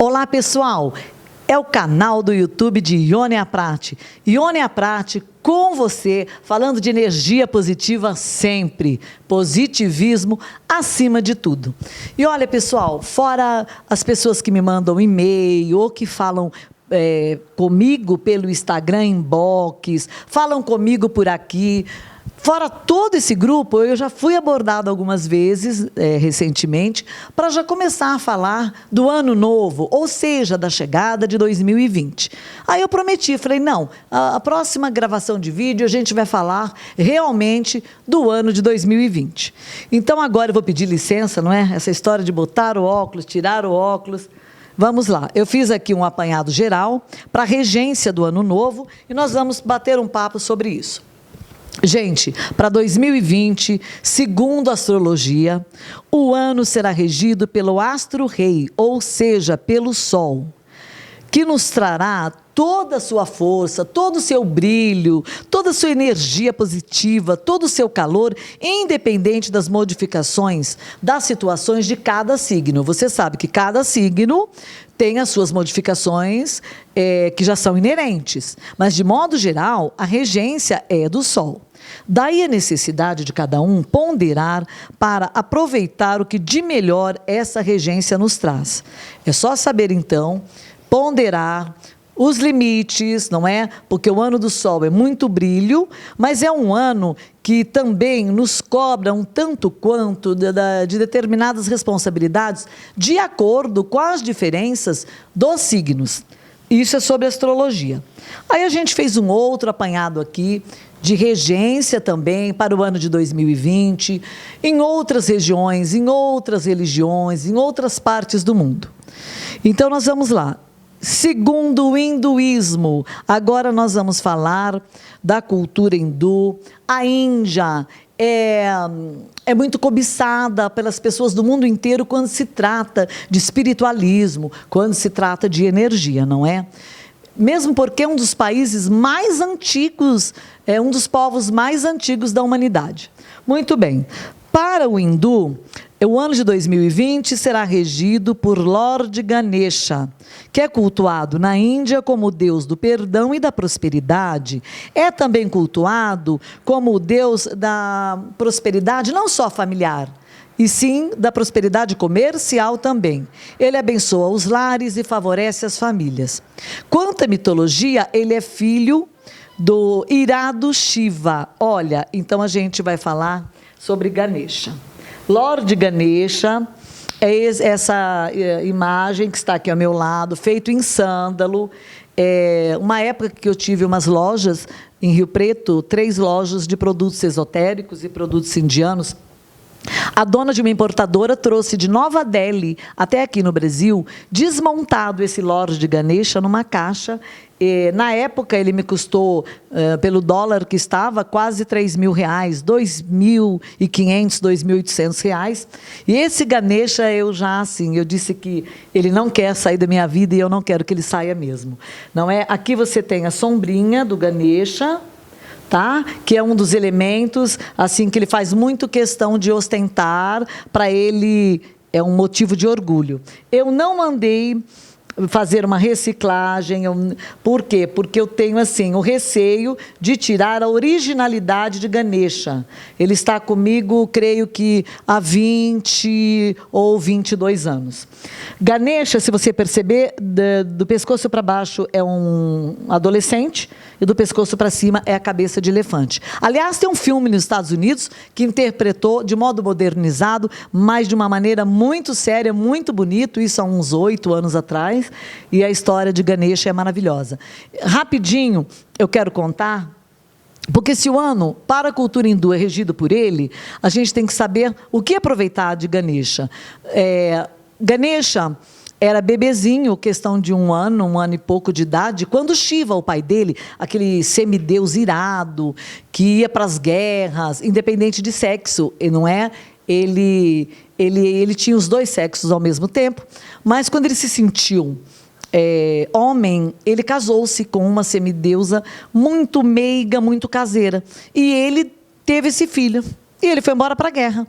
Olá, pessoal! É o canal do YouTube de Ionia Prati. Ionia Prati com você, falando de energia positiva sempre. Positivismo acima de tudo. E olha, pessoal, fora as pessoas que me mandam e-mail ou que falam comigo pelo Instagram inbox, falam comigo por aqui. Fora todo esse grupo, eu já fui abordado algumas vezes, recentemente, para já começar a falar do ano novo, ou seja, da chegada de 2020. Aí eu prometi, falei, não, a próxima gravação de vídeo a gente vai falar realmente do ano de 2020. Então agora eu vou pedir licença, não é? Essa história de botar o óculos, tirar o óculos. Vamos lá, eu fiz aqui um apanhado geral para a regência do ano novo e nós vamos bater um papo sobre isso. Gente, para 2020, segundo a astrologia, o ano será regido pelo astro-rei, ou seja, pelo Sol, que nos trará toda a sua força, todo o seu brilho, toda a sua energia positiva, todo o seu calor, independente das modificações das situações de cada signo. Você sabe que cada signo tem as suas modificações que já são inerentes, mas de modo geral, a regência é do Sol. Daí a necessidade de cada um ponderar para aproveitar o que de melhor essa regência nos traz. É só saber então ponderar os limites, não é? Porque o ano do Sol é muito brilho, mas é um ano que também nos cobra um tanto quanto de determinadas responsabilidades de acordo com as diferenças dos signos. Isso é sobre astrologia. Aí a gente fez um outro apanhado aqui de regência também para o ano de 2020, em outras regiões, em outras religiões, em outras partes do mundo. Então nós vamos lá. Segundo o hinduísmo, agora nós vamos falar da cultura hindu. A Índia é muito cobiçada pelas pessoas do mundo inteiro quando se trata de espiritualismo, quando se trata de energia, não é? Mesmo porque é um dos países mais antigos, é um dos povos mais antigos da humanidade. Muito bem. Para o hindu, o ano de 2020 será regido por Lord Ganesha, que é cultuado na Índia como o deus do perdão e da prosperidade. É também cultuado como o deus da prosperidade, não só familiar, e sim da prosperidade comercial também. Ele abençoa os lares e favorece as famílias. Quanto à mitologia, ele é filho do irado Shiva. Olha, então a gente vai falar sobre Ganesha. Lord Ganesha é essa imagem que está aqui ao meu lado, feito em sândalo. Uma época que eu tive umas lojas em Rio Preto, 3 lojas de produtos esotéricos e produtos indianos. A dona de uma importadora trouxe de Nova Delhi até aqui no Brasil, desmontado esse Lord Ganesha numa caixa. Na época ele me custou, pelo dólar que estava, quase R$3.000, R$2.500, R$2.800. E esse Ganesha eu disse que ele não quer sair da minha vida e eu não quero que ele saia mesmo. Não é? Aqui você tem a sombrinha do Ganesha, tá? Que é um dos elementos assim que ele faz muito questão de ostentar, para ele é um motivo de orgulho. Eu não mandei fazer uma reciclagem. Por quê? Porque eu tenho assim o receio de tirar a originalidade de Ganesha. Ele está comigo, creio que há 20 ou 22 anos. Ganesha, se você perceber, do pescoço para baixo é um adolescente e do pescoço para cima é a cabeça de elefante. Aliás, tem um filme nos Estados Unidos que interpretou de modo modernizado, mas de uma maneira muito séria, muito bonito, isso há uns 8 anos atrás. E a história de Ganesha é maravilhosa. Rapidinho, eu quero contar, porque se o ano para a cultura hindu é regido por ele, a gente tem que saber o que aproveitar de Ganesha. Ganesha era bebezinho, questão de um ano e pouco de idade, quando Shiva, o pai dele, aquele semideus irado, que ia para as guerras, independente de sexo, não é? Ele tinha os 2 sexos ao mesmo tempo, mas quando ele se sentiu homem, ele casou-se com uma semideusa muito meiga, muito caseira. E ele teve esse filho. E ele foi embora para a guerra.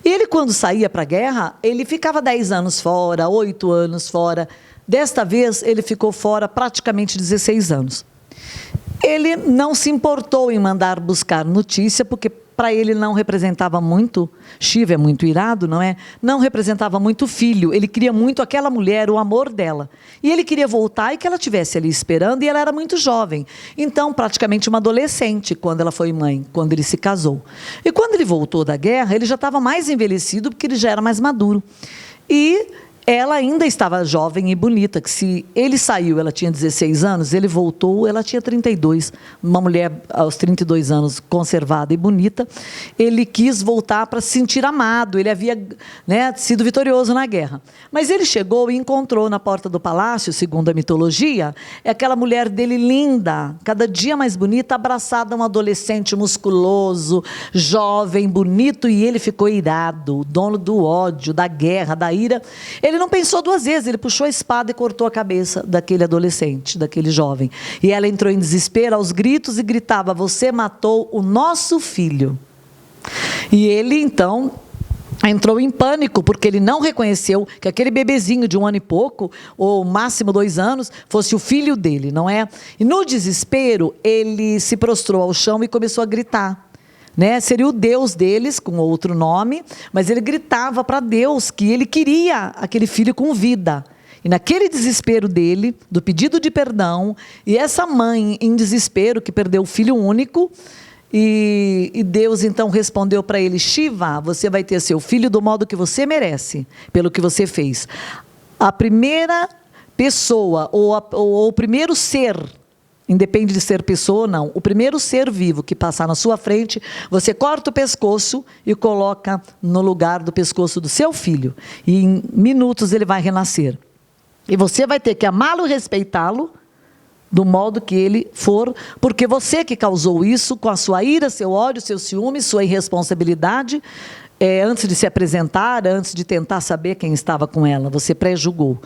E ele, quando saía para a guerra, ele ficava 10 anos fora, 8 anos fora. Desta vez, ele ficou fora praticamente 16 anos. Ele não se importou em mandar buscar notícia, porque para ele não representava muito, Shiva é muito irado, não é? Não representava muito filho, ele queria muito aquela mulher, o amor dela. E ele queria voltar e que ela estivesse ali esperando, e ela era muito jovem. Então, praticamente uma adolescente, quando ela foi mãe, quando ele se casou. E quando ele voltou da guerra, ele já estava mais envelhecido, porque ele já era mais maduro. E ela ainda estava jovem e bonita, que se ele saiu, ela tinha 16 anos, ele voltou, ela tinha 32. Uma mulher aos 32 anos, conservada e bonita. Ele quis voltar para se sentir amado, ele havia, né, sido vitorioso na guerra. Mas ele chegou e encontrou na porta do palácio, segundo a mitologia, aquela mulher dele linda, cada dia mais bonita, abraçada a um adolescente musculoso, jovem, bonito, e ele ficou irado, o dono do ódio, da guerra, da ira. Ele não pensou duas vezes, ele puxou a espada e cortou a cabeça daquele adolescente, daquele jovem. E ela entrou em desespero, aos gritos, e gritava: você matou o nosso filho. E ele, então, entrou em pânico, porque ele não reconheceu que aquele bebezinho de 1 ano e pouco, ou máximo 2 anos, fosse o filho dele, não é? E no desespero, ele se prostrou ao chão e começou a gritar. Né? Seria o Deus deles, com outro nome, mas ele gritava para Deus que ele queria aquele filho com vida. E naquele desespero dele, do pedido de perdão, e essa mãe em desespero, que perdeu o filho único, e Deus então respondeu para ele: Shiva, você vai ter seu filho do modo que você merece, pelo que você fez. A primeira pessoa, ou o primeiro ser, independe de ser pessoa ou não, o primeiro ser vivo que passar na sua frente, você corta o pescoço e coloca no lugar do pescoço do seu filho. E em minutos ele vai renascer. E você vai ter que amá-lo e respeitá-lo do modo que ele for, porque você que causou isso com a sua ira, seu ódio, seu ciúme, sua irresponsabilidade, antes de se apresentar, antes de tentar saber quem estava com ela, você pré-julgou.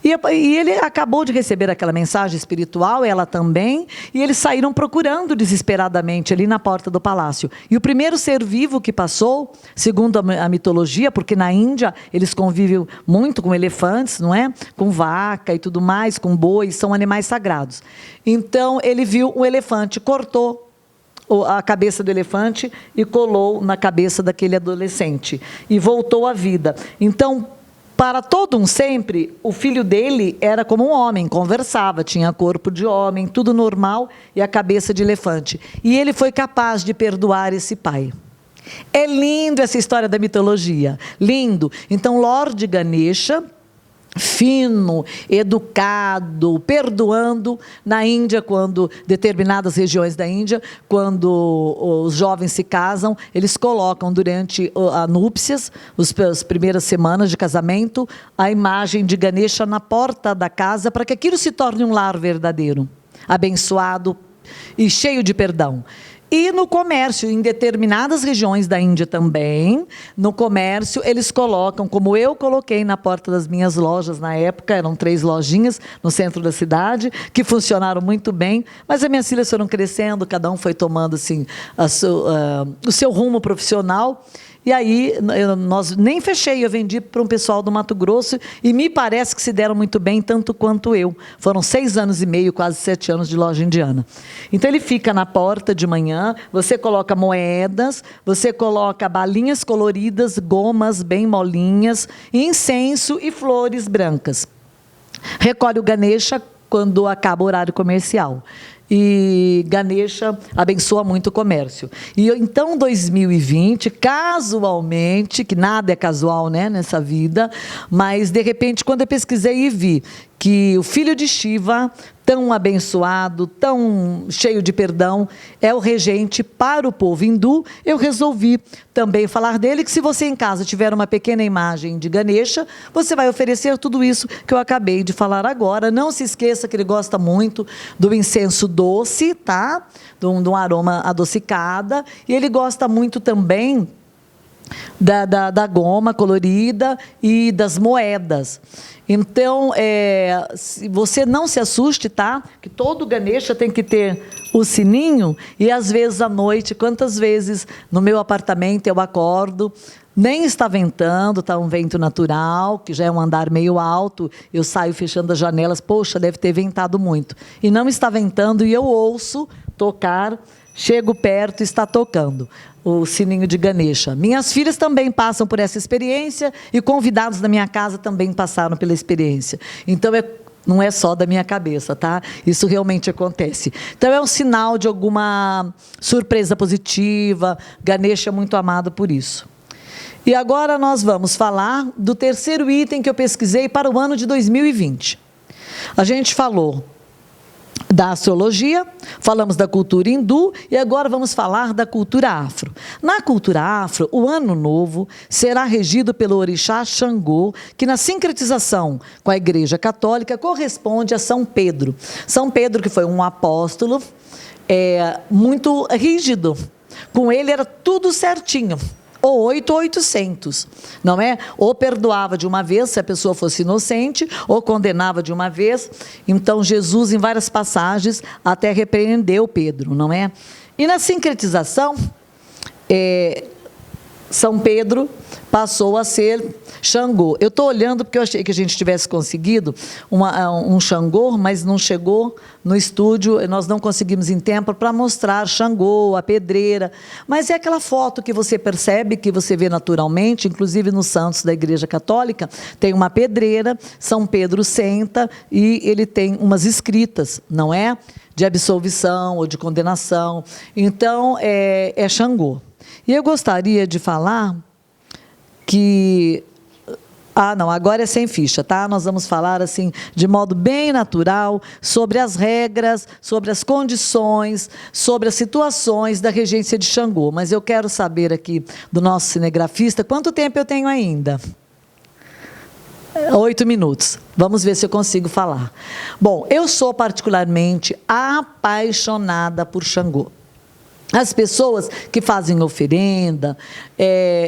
E ele acabou de receber aquela mensagem espiritual, ela também, e eles saíram procurando desesperadamente ali na porta do palácio. E o primeiro ser vivo que passou, segundo a mitologia, porque na Índia eles convivem muito com elefantes, não é? Com vaca e tudo mais, com boi, são animais sagrados. Então ele viu um elefante, cortou a cabeça do elefante e colou na cabeça daquele adolescente. E voltou à vida. Então, para todo um sempre, o filho dele era como um homem, conversava, tinha corpo de homem, tudo normal, e a cabeça de elefante. E ele foi capaz de perdoar esse pai. É lindo essa história da mitologia, lindo. Então, Lorde Ganesha, fino, educado, perdoando, na Índia, quando determinadas regiões da Índia, quando os jovens se casam, eles colocam durante a núpcias, as primeiras semanas de casamento, a imagem de Ganesha na porta da casa, para que aquilo se torne um lar verdadeiro, abençoado e cheio de perdão. E no comércio, em determinadas regiões da Índia também, no comércio, eles colocam, como eu coloquei na porta das minhas lojas na época, eram 3 lojinhas no centro da cidade, que funcionaram muito bem, mas as minhas filhas foram crescendo, cada um foi tomando assim, o seu rumo profissional. E aí, nós nem fechei, eu vendi para um pessoal do Mato Grosso, e me parece que se deram muito bem, tanto quanto eu. Foram 6 anos e meio, quase 7 anos de loja indiana. Então, ele fica na porta de manhã, você coloca moedas, você coloca balinhas coloridas, gomas bem molinhas, incenso e flores brancas. Recolhe o Ganesha quando acaba o horário comercial. E Ganesha abençoa muito o comércio. E então, 2020, casualmente, que nada é casual, né, nessa vida, mas de repente, quando eu pesquisei e vi que o filho de Shiva, tão abençoado, tão cheio de perdão, é o regente para o povo hindu, eu resolvi também falar dele, que se você em casa tiver uma pequena imagem de Ganesha, você vai oferecer tudo isso que eu acabei de falar agora. Não se esqueça que ele gosta muito do incenso doce, tá? De um aroma adocicada, e ele gosta muito também da goma colorida e das moedas. Então, você não se assuste, tá? Que todo Ganesha tem que ter o sininho, e às vezes à noite, quantas vezes no meu apartamento eu acordo, Nem está ventando, está um vento natural, que já é um andar meio alto, eu saio fechando as janelas, poxa, deve ter ventado muito. E não está ventando e eu ouço tocar, chego perto e está tocando o sininho de Ganesha. Minhas filhas também passam por essa experiência e convidados da minha casa também passaram pela experiência. Então, não é só da minha cabeça, tá? Isso realmente acontece. Então, é um sinal de alguma surpresa positiva. Ganesha é muito amado por isso. E agora nós vamos falar do terceiro item que eu pesquisei para o ano de 2020. A gente falou da astrologia, falamos da cultura hindu e agora vamos falar da cultura afro. Na cultura afro, o ano novo será regido pelo orixá Xangô, que na sincretização com a Igreja Católica corresponde a São Pedro. São Pedro, que foi um apóstolo muito rígido. Com ele era tudo certinho. Ou 8 ou 800, não é? Ou perdoava de uma vez, se a pessoa fosse inocente, ou condenava de uma vez. Então, Jesus, em várias passagens, até repreendeu Pedro, não é? E na sincretização, São Pedro passou a ser Xangô. Eu estou olhando porque eu achei que a gente tivesse conseguido um Xangô, mas não chegou no estúdio, nós não conseguimos em tempo para mostrar Xangô, a pedreira. Mas é aquela foto que você percebe, que você vê naturalmente, inclusive nos santos da Igreja Católica, tem uma pedreira, São Pedro senta e ele tem umas escritas, não é? De absolvição ou de condenação. Então, é Xangô. E eu gostaria de falar que... não, agora é sem ficha, tá? Nós vamos falar, assim, de modo bem natural, sobre as regras, sobre as condições, sobre as situações da regência de Xangô. Mas eu quero saber aqui do nosso cinegrafista, quanto tempo eu tenho ainda? 8 minutos. Vamos ver se eu consigo falar. Bom, eu sou particularmente apaixonada por Xangô. As pessoas que fazem oferenda,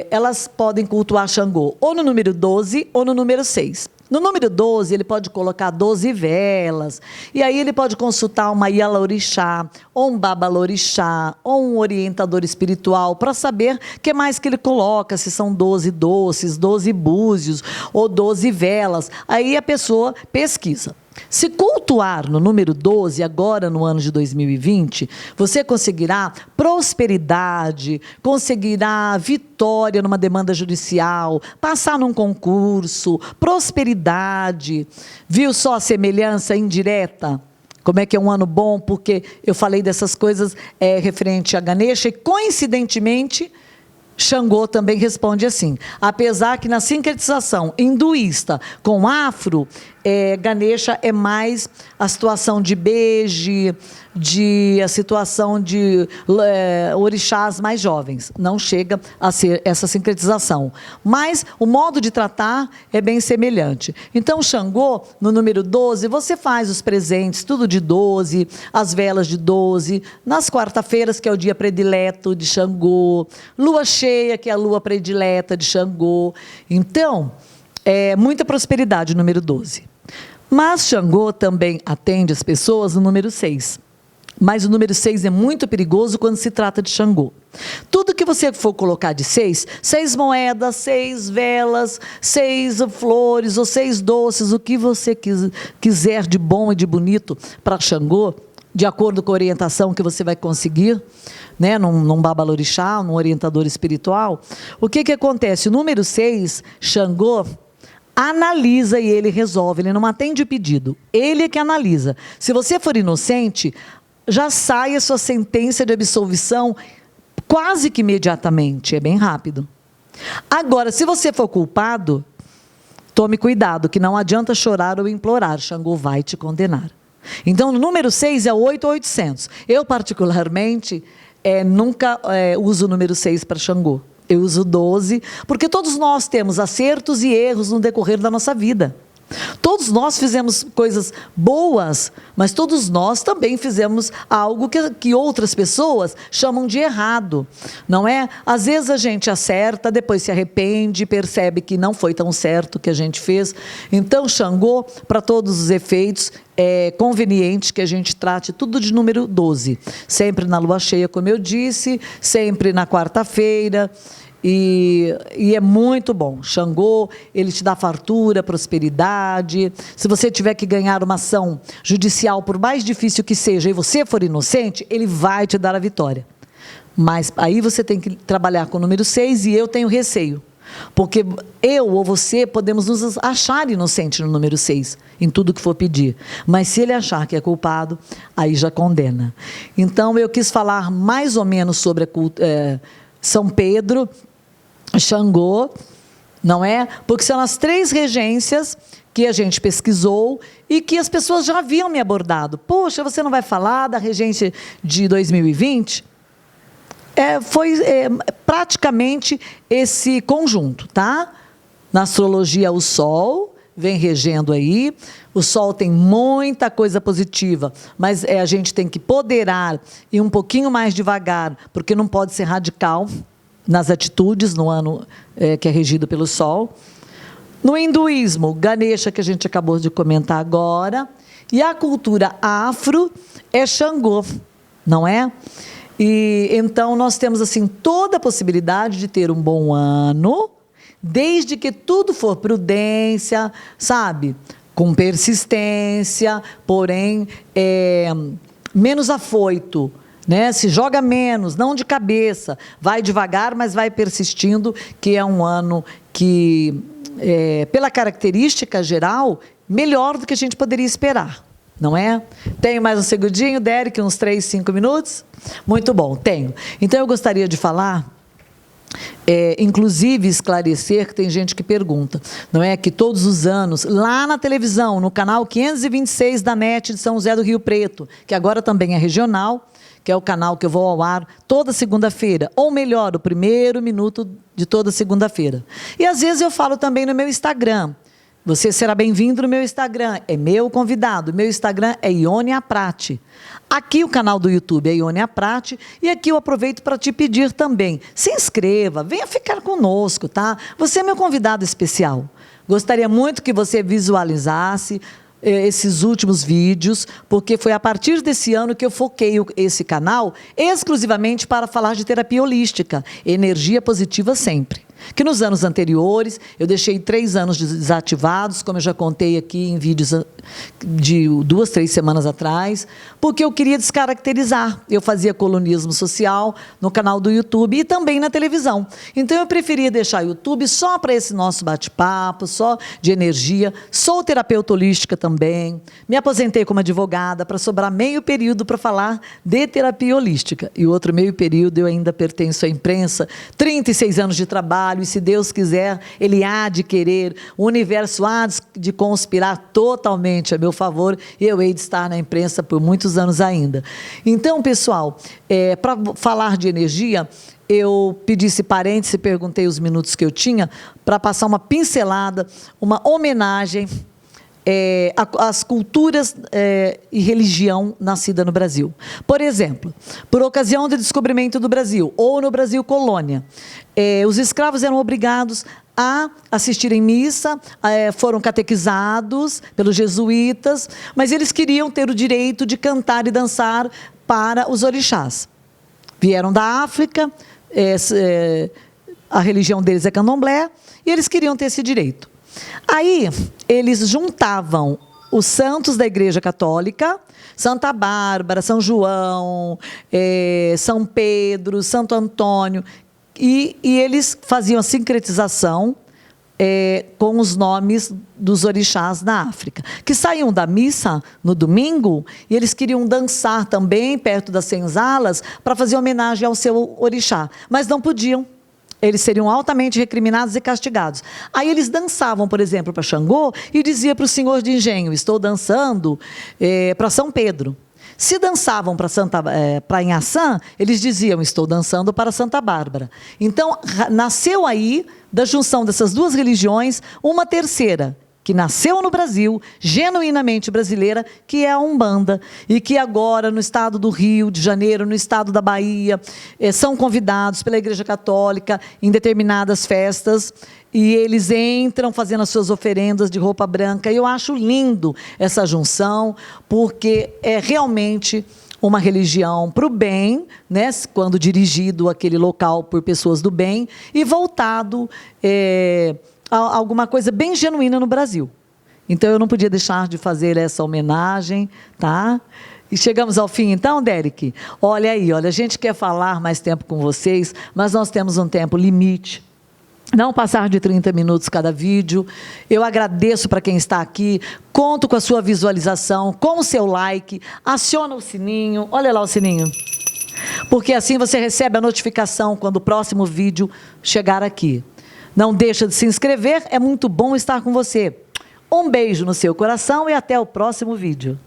elas podem cultuar Xangô ou no número 12 ou no número 6. No número 12, ele pode colocar 12 velas, e aí ele pode consultar uma Ialorixá, ou um Babalorixá, ou um orientador espiritual, para saber o que mais que ele coloca, se são 12 doces, 12 búzios, ou 12 velas. Aí a pessoa pesquisa. Se cultuar no número 12, agora no ano de 2020, você conseguirá prosperidade, conseguirá vitória numa demanda judicial, passar num concurso, prosperidade. Viu só a semelhança indireta? Como é que é um ano bom? Porque eu falei dessas coisas referente a Ganesha e, coincidentemente, Xangô também responde assim. Apesar que na sincretização hinduísta com afro, Ganesha é mais a situação de beijo, a situação de orixás mais jovens. Não chega a ser essa sincretização. Mas o modo de tratar é bem semelhante. Então, Xangô, no número 12, você faz os presentes, tudo de 12, as velas de 12, nas quarta-feiras, que é o dia predileto de Xangô, lua cheia, que é a lua predileta de Xangô. Então, muita prosperidade no número 12. Mas Xangô também atende as pessoas no número 6. Mas o número 6 é muito perigoso quando se trata de Xangô. Tudo que você for colocar de 6, 6 moedas, 6 velas, 6 flores ou 6 doces, o que você quiser de bom e de bonito para Xangô, de acordo com a orientação que você vai conseguir, né, num babalorixá, num orientador espiritual, o que acontece? O número 6, Xangô, analisa e ele resolve, ele não atende o pedido, ele é que analisa. Se você for inocente, já sai a sua sentença de absolvição quase que imediatamente, é bem rápido. Agora, se você for culpado, tome cuidado, que não adianta chorar ou implorar, Xangô vai te condenar. Então, o número 6 é 8 ou 800. Eu, particularmente, nunca uso o número 6 para Xangô. Eu uso 12, porque todos nós temos acertos e erros no decorrer da nossa vida. Todos nós fizemos coisas boas, mas todos nós também fizemos algo que outras pessoas chamam de errado, não é? Às vezes a gente acerta, depois se arrepende, percebe que não foi tão certo o que a gente fez. Então, Xangô, para todos os efeitos, é conveniente que a gente trate tudo de número 12. Sempre na lua cheia, como eu disse, sempre na quarta-feira. e é muito bom. Xangô, ele te dá fartura, prosperidade. Se você tiver que ganhar uma ação judicial, por mais difícil que seja, e você for inocente, ele vai te dar a vitória. Mas aí você tem que trabalhar com o número 6 e eu tenho receio. Porque eu ou você podemos nos achar inocente no número 6, em tudo que for pedir. Mas se ele achar que é culpado, aí já condena. Então, eu quis falar mais ou menos sobre São Pedro, Xangô, não é? Porque são as 3 regências que a gente pesquisou e que as pessoas já haviam me abordado. Poxa, você não vai falar da regência de 2020? Foi praticamente esse conjunto, tá? Na astrologia, o Sol vem regendo aí. O Sol tem muita coisa positiva, mas a gente tem que poderar e um pouquinho mais devagar, porque não pode ser radical nas atitudes no ano que é regido pelo Sol. No hinduísmo, Ganesha, que a gente acabou de comentar agora, e a cultura afro é Xangô, não é? E então nós temos assim toda a possibilidade de ter um bom ano, desde que tudo for prudência, sabe? Com persistência, porém menos afoito, né? Se joga menos, não de cabeça, vai devagar, mas vai persistindo, que é um ano que, pela característica geral, melhor do que a gente poderia esperar. Não é? Tenho mais um segundinho, Derek, uns 3, 5 minutos? Muito bom, tenho. Então, eu gostaria de falar, inclusive esclarecer, que tem gente que pergunta, não é? Que todos os anos, lá na televisão, no canal 526 da NET de São José do Rio Preto, que agora também é regional, que é o canal que eu vou ao ar toda segunda-feira, ou melhor, o primeiro minuto de toda segunda-feira. E às vezes eu falo também no meu Instagram. Você será bem-vindo no meu Instagram, é meu convidado. Meu Instagram é Ione Aprati. Aqui o canal do YouTube é Ione Aprati. E aqui eu aproveito para te pedir também, se inscreva, venha ficar conosco, tá? Você é meu convidado especial. Gostaria muito que você visualizasse esses últimos vídeos, porque foi a partir desse ano que eu foquei esse canal exclusivamente para falar de terapia holística, energia positiva sempre. Que nos anos anteriores, eu deixei 3 anos desativados, como eu já contei aqui em vídeos de 2, 3 semanas atrás, porque eu queria descaracterizar. Eu fazia colunismo social no canal do YouTube e também na televisão. Então, eu preferia deixar o YouTube só para esse nosso bate-papo, só de energia. Sou terapeuta holística também. Me aposentei como advogada para sobrar meio período para falar de terapia holística. E o outro meio período eu ainda pertenço à imprensa, 36 anos de trabalho, e se Deus quiser, Ele há de querer, o universo há de conspirar totalmente a meu favor, e eu hei de estar na imprensa por muitos anos ainda. Então, pessoal, para falar de energia, eu pedi esse parêntese, perguntei os minutos que eu tinha, para passar uma pincelada, uma homenagem às culturas e religião nascida no Brasil. Por exemplo, por ocasião do descobrimento do Brasil, ou no Brasil colônia, os escravos eram obrigados a assistirem missa, foram catequizados pelos jesuítas, mas eles queriam ter o direito de cantar e dançar para os orixás. Vieram da África, a religião deles é candomblé, e eles queriam ter esse direito. Aí, eles juntavam os santos da Igreja Católica, Santa Bárbara, São João, São Pedro, Santo Antônio, e eles faziam a sincretização com os nomes dos orixás da África, que saíam da missa no domingo, e eles queriam dançar também perto das senzalas para fazer homenagem ao seu orixá, mas não podiam. Eles seriam altamente recriminados e castigados. Aí eles dançavam, por exemplo, para Xangô e dizia para o senhor de engenho, estou dançando para São Pedro. Se dançavam para Inhaçã, eles diziam, estou dançando para Santa Bárbara. Então, nasceu aí, da junção dessas duas religiões, uma terceira, que nasceu no Brasil, genuinamente brasileira, que é a Umbanda, e que agora, no estado do Rio de Janeiro, no estado da Bahia, são convidados pela Igreja Católica em determinadas festas, e eles entram fazendo as suas oferendas de roupa branca. E eu acho lindo essa junção, porque é realmente uma religião para o bem, né, quando dirigido aquele local por pessoas do bem, e voltado a alguma coisa bem genuína no Brasil. Então, eu não podia deixar de fazer essa homenagem, tá? E chegamos ao fim, então, Derek? Olha aí, olha, a gente quer falar mais tempo com vocês, mas nós temos um tempo limite. Não passar de 30 minutos cada vídeo. Eu agradeço para quem está aqui, conto com a sua visualização, com o seu like, aciona o sininho, olha lá o sininho, porque assim você recebe a notificação quando o próximo vídeo chegar aqui. Não deixa de se inscrever, é muito bom estar com você. Um beijo no seu coração e até o próximo vídeo.